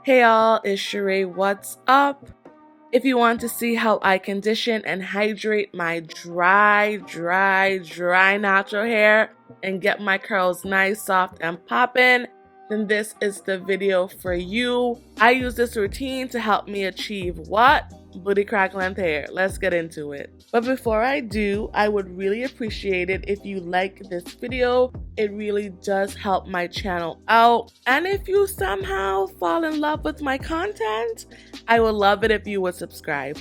Hey y'all, it's SheRea. What's up? If you want to see how I condition and hydrate my dry natural hair and get my curls nice, soft, and poppin', then this is the video for you. I use this routine to help me achieve what? Booty crack length hair. Let's get into it. But before I do, I would really appreciate it if you like this video. It really does help my channel out. And if you somehow fall in love with my content, I would love it if you would subscribe.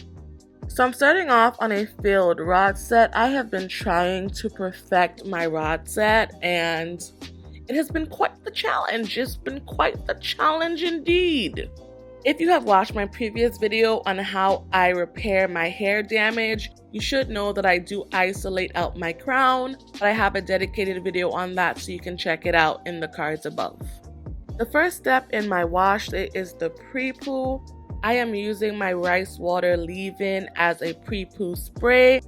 So I'm starting off on a filled rod set. I have been trying to perfect my rod set and it has been quite the challenge. It's been quite the challenge indeed. If you have watched my previous video on how I repair my hair damage, you should know that I do isolate out my crown, but I have a dedicated video on that so you can check it out in the cards above. The first step in my wash is the Prepoo. I am using my rice water leave-in as a Prepoo spray.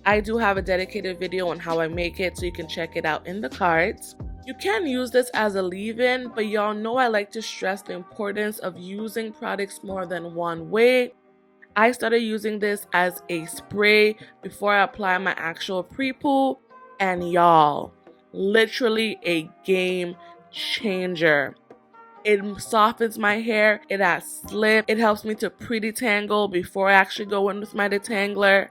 I do have a dedicated video on how I make it so you can check it out in the cards. You can use this as a leave-in, but y'all know I like to stress the importance of using products more than one way. I started using this as a spray before I apply my actual Prepoo, and y'all, literally a game changer. It softens my hair, it has slip, it helps me to pre-detangle before I actually go in with my detangler.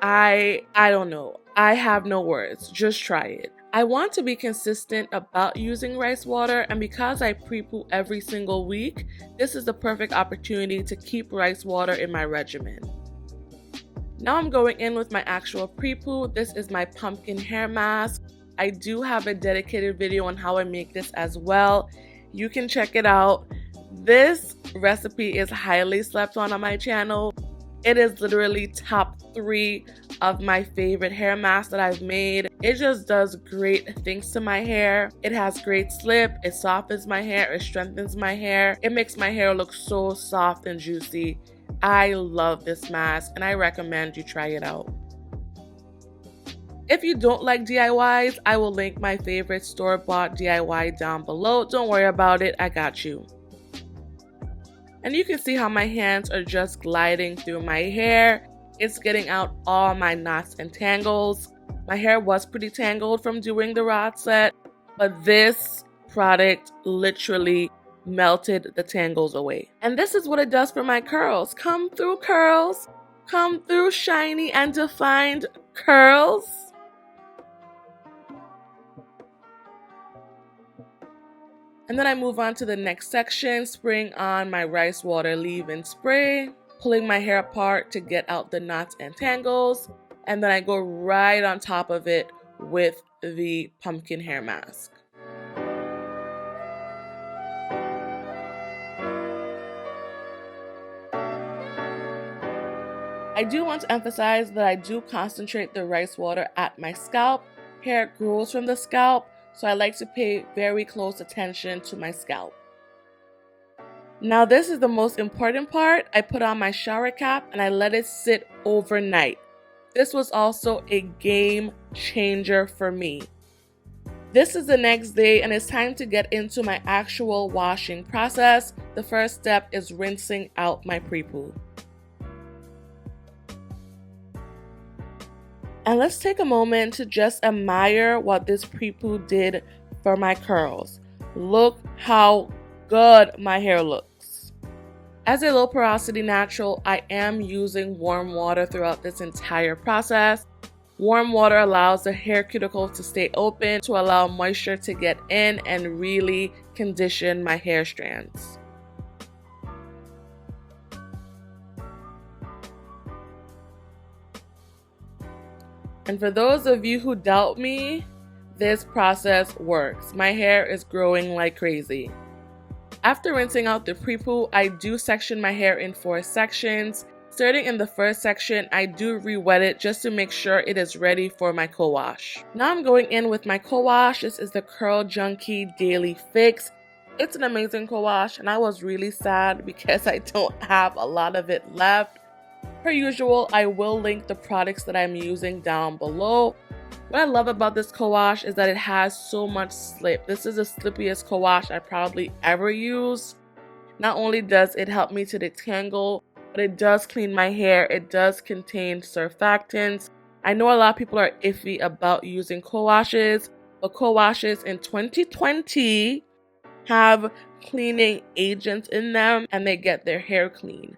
I don't know, I have no words, just try it. I want to be consistent about using rice water, and because I Prepoo every single week, this is the perfect opportunity to keep rice water in my regimen. Now I'm going in with my actual Prepoo. This is my pumpkin hair mask. I do have a dedicated video on how I make this as well. You can check it out. This recipe is highly slept on my channel. It is literally top 3 of my favorite hair masks that I've made. It just does great things to my hair. It has great slip, it softens my hair, it strengthens my hair. It makes my hair look so soft and juicy. I love this mask and I recommend you try it out. If you don't like DIYs, I will link my favorite store-bought DIY down below. Don't worry about it, I got you. And you can see how my hands are just gliding through my hair. It's getting out all my knots and tangles. My hair was pretty tangled from doing the rod set, but this product literally melted the tangles away. And this is what it does for my curls. Come through curls. Come through shiny and defined curls. And then I move on to the next section, spraying on my rice water leave-in spray, pulling my hair apart to get out the knots and tangles, and then I go right on top of it with the pumpkin hair mask. I do want to emphasize that I do concentrate the rice water at my scalp. Hair grows from the scalp, so I like to pay very close attention to my scalp. Now this is the most important part. I put on my shower cap and I let it sit overnight. This was also a game changer for me. This is the next day and it's time to get into my actual washing process. The first step is rinsing out my Prepoo. And let's take a moment to just admire what this Prepoo did for my curls. Look how good my hair looks. As a low porosity natural, I am using warm water throughout this entire process. Warm water allows the hair cuticle to stay open to allow moisture to get in and really condition my hair strands. And for those of you who doubt me, this process works. My hair is growing like crazy. After rinsing out the Prepoo, I do section my hair in 4 sections. Starting in the first section, I do re-wet it just to make sure it is ready for my co-wash. Now I'm going in with my co-wash. This is the Curl Junkie Daily Fix. It's an amazing co-wash and I was really sad because I don't have a lot of it left. Per usual, I will link the products that I'm using down below. What I love about this co-wash is that it has so much slip. This is the slippiest co-wash I probably ever use. Not only does it help me to detangle, but it does clean my hair. It does contain surfactants. I know a lot of people are iffy about using co-washes, but co-washes in 2020 have cleaning agents in them and they get their hair clean.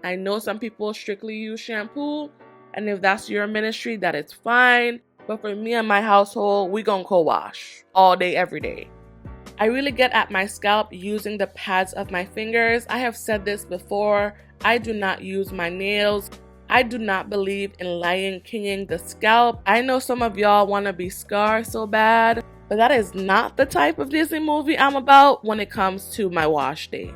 I know some people strictly use shampoo, and if that's your ministry, that is fine. But for me and my household, we gon' co-wash all day, every day. I really get at my scalp using the pads of my fingers. I have said this before. I do not use my nails. I do not believe in Lion Kinging the scalp. I know some of y'all want to be scarred so bad, but that is not the type of Disney movie I'm about when it comes to my wash day.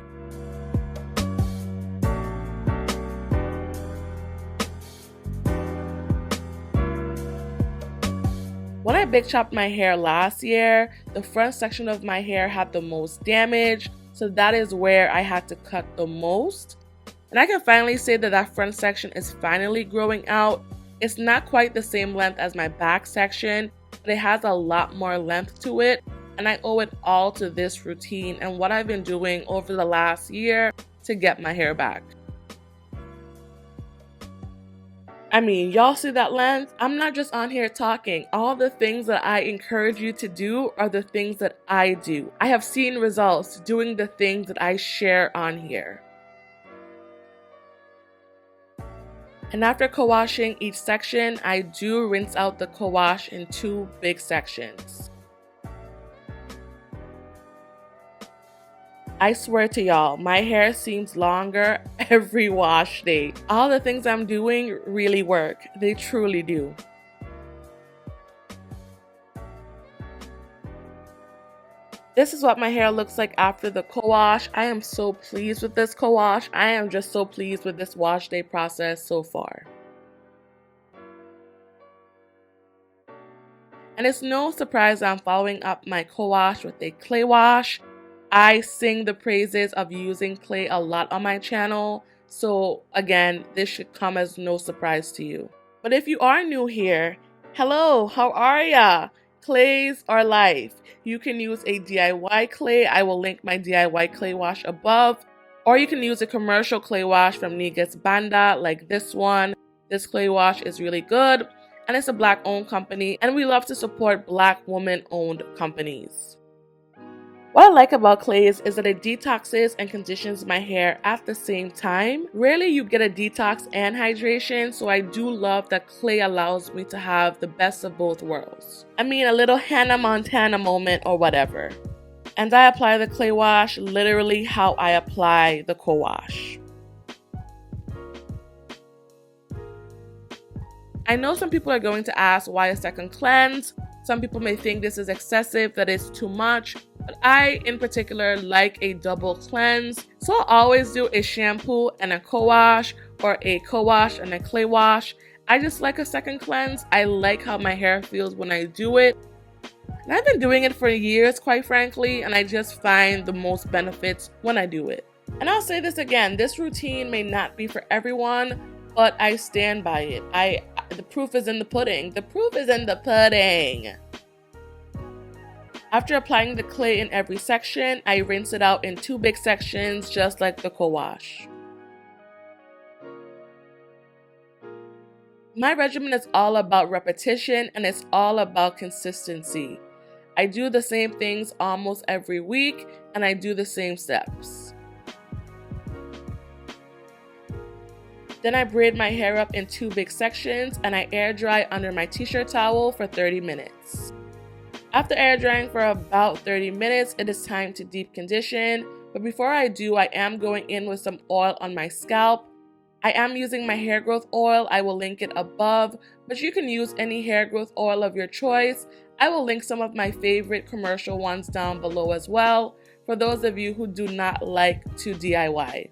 When I big chopped my hair last year, the front section of my hair had the most damage, so that is where I had to cut the most. And I can finally say that that front section is finally growing out. It's not quite the same length as my back section, but it has a lot more length to it, and I owe it all to this routine and what I've been doing over the last year to get my hair back. I mean, y'all see that length? I'm not just on here talking. All the things that I encourage you to do are the things that I do. I have seen results doing the things that I share on here. And after co-washing each section, I do rinse out the co-wash in 2 big sections. I swear to y'all, my hair seems longer every wash day. All the things I'm doing really work. They truly do. This is what my hair looks like after the co-wash. I am so pleased with this co-wash. I am just so pleased with this wash day process so far. And it's no surprise I'm following up my co-wash with a clay wash. I sing the praises of using clay a lot on my channel, so again, this should come as no surprise to you. But if you are new here, hello, how are ya? Clays are life. You can use a DIY clay. I will link my DIY clay wash above. Or you can use a commercial clay wash from Nigas Banda like this one. This clay wash is really good, and it's a Black-owned company, and we love to support Black woman-owned companies. What I like about clays is that it detoxes and conditions my hair at the same time. Rarely you get a detox and hydration, so I do love that clay allows me to have the best of both worlds. I mean, a little Hannah Montana moment or whatever. And I apply the clay wash literally how I apply the co-wash. I know some people are going to ask why a second cleanse. Some people may think this is excessive, that it's too much, but I in particular like a double cleanse. So I'll always do a shampoo and a co-wash, or a co-wash and a clay wash. I just like a second cleanse. I like how my hair feels when I do it. And I've been doing it for years, quite frankly, and I just find the most benefits when I do it. And I'll say this again, this routine may not be for everyone, but I stand by it. The proof is in the pudding. The proof is in the pudding. After applying the clay in every section, I rinse it out in 2 big sections, just like the co-wash. My regimen is all about repetition, and it's all about consistency. I do the same things almost every week, and I do the same steps. Then I braid my hair up in 2 big sections, and I air dry under my t-shirt towel for 30 minutes. After air drying for about 30 minutes, it is time to deep condition. But before I do, I am going in with some oil on my scalp. I am using my hair growth oil. I will link it above, but you can use any hair growth oil of your choice. I will link some of my favorite commercial ones down below as well, for those of you who do not like to DIY.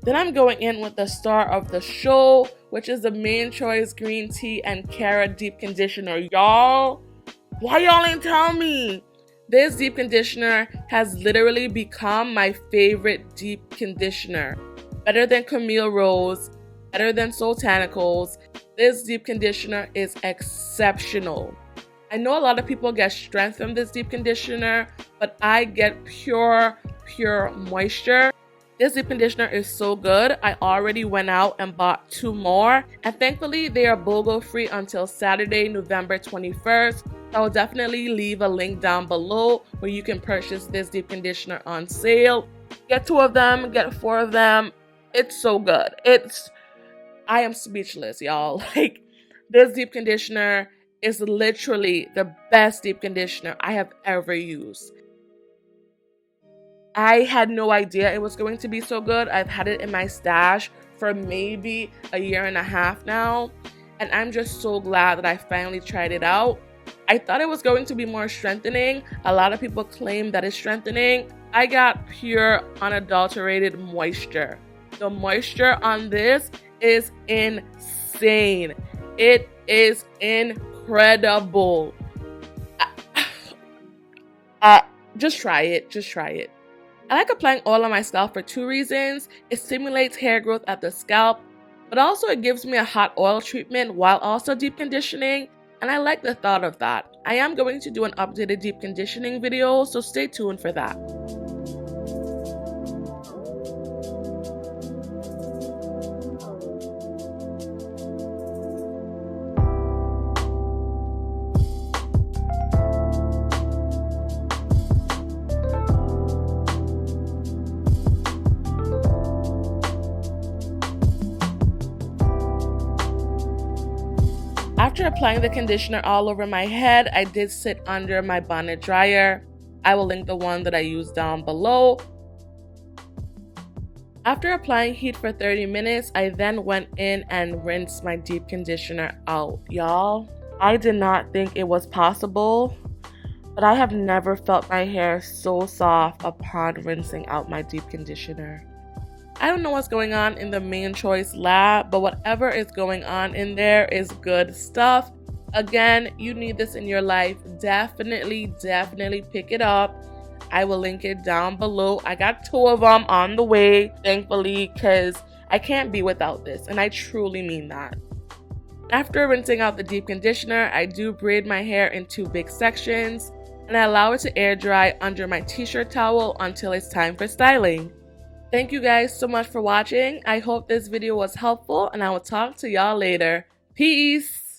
Then I'm going in with the star of the show, which is the Main Choice Green Tea and Carrot Deep Conditioner. Y'all, why y'all ain't tell me? This deep conditioner has literally become my favorite deep conditioner. Better than Camille Rose, better than Soultanicals. This deep conditioner is exceptional. I know a lot of people get strength from this deep conditioner, but I get pure moisture. This deep conditioner is so good. I already went out and bought 2 more, and thankfully they are BOGO free until Saturday, November 21st. I will definitely leave a link down below where you can purchase this deep conditioner on sale. Get 2 of them, get 4 of them. It's so good. I am speechless, y'all. Like, this deep conditioner is literally the best deep conditioner I have ever used. I had no idea it was going to be so good. I've had it in my stash for maybe a year and a half now, and I'm just so glad that I finally tried it out. I thought it was going to be more strengthening. A lot of people claim that it's strengthening. I got pure, unadulterated moisture. The moisture on this is insane. It is incredible. Just try it. Just try it. I like applying oil on my scalp for 2 reasons. It stimulates hair growth at the scalp, but also it gives me a hot oil treatment while also deep conditioning, and I like the thought of that. I am going to do an updated deep conditioning video, so stay tuned for that. After applying the conditioner all over my head, I did sit under my bonnet dryer. I will link the one that I used down below. After applying heat for 30 minutes, I then went in and rinsed my deep conditioner out. Y'all, I did not think it was possible, but I have never felt my hair so soft upon rinsing out my deep conditioner. I don't know what's going on in the Main Choice lab, but whatever is going on in there is good stuff. Again, you need this in your life. Definitely pick it up. I will link it down below. I got 2 of them on the way, thankfully, because I can't be without this, and I truly mean that. After rinsing out the deep conditioner, I do braid my hair in 2 big sections, and I allow it to air dry under my t-shirt towel until it's time for styling. Thank you guys so much for watching. I hope this video was helpful, and I will talk to y'all later. Peace!